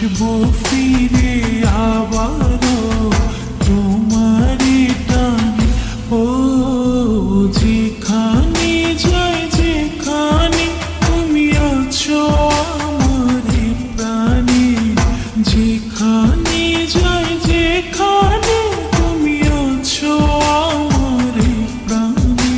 আসবো ফিরে আবারও তোমারই টানে। ও যেখানে যাই যেখানে তুমি আছো আমার এই প্রাণে, যেখানে যাই যেখানে তুমি আছো আমার এই প্রাণে।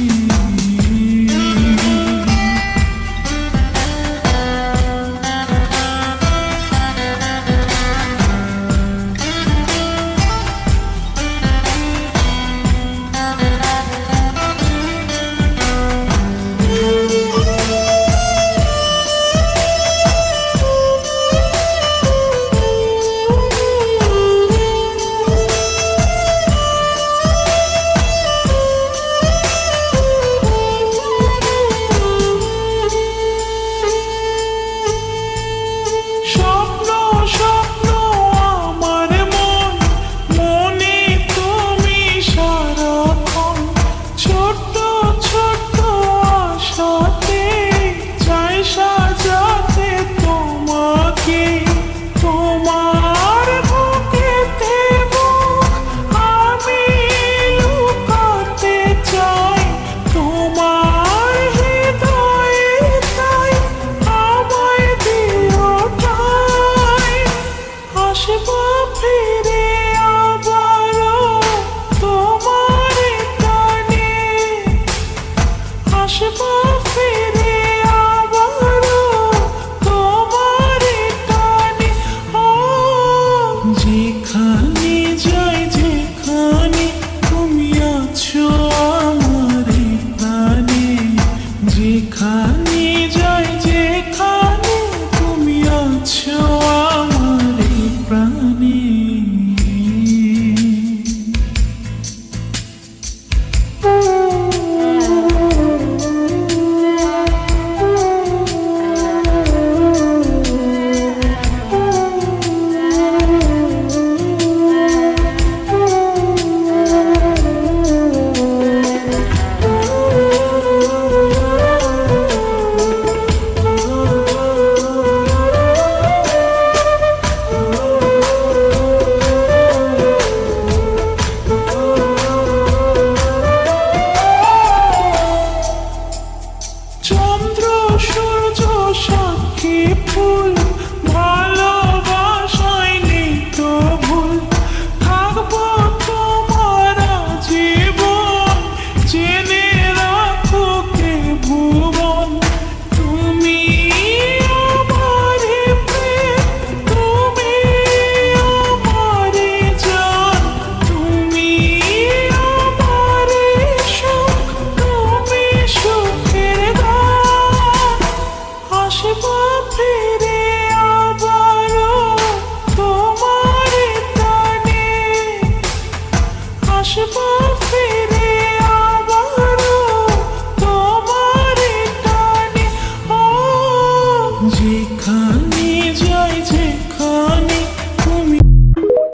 যেখানে যাই যেখানে তুমি আছো আমার এই প্রাণে, যেখানে যাই যেখানে তুমি আছো আমার এই প্রাণে। চন্দ্র সূর্য সাক্ষী ফুল ভালোবাসায় নেই তো ভুল, থাকবো তোমার জীবন জেনে রাখো কে ভুবন। তুমি আমার প্রেম, তুমি আমার জান, তুমি আমার সুখ, তুমি সুখের গান। আসবো ফিরে আবারও তোমার টানে, আসবো ফিরে আবারও তোমার টানে। ও যেখানে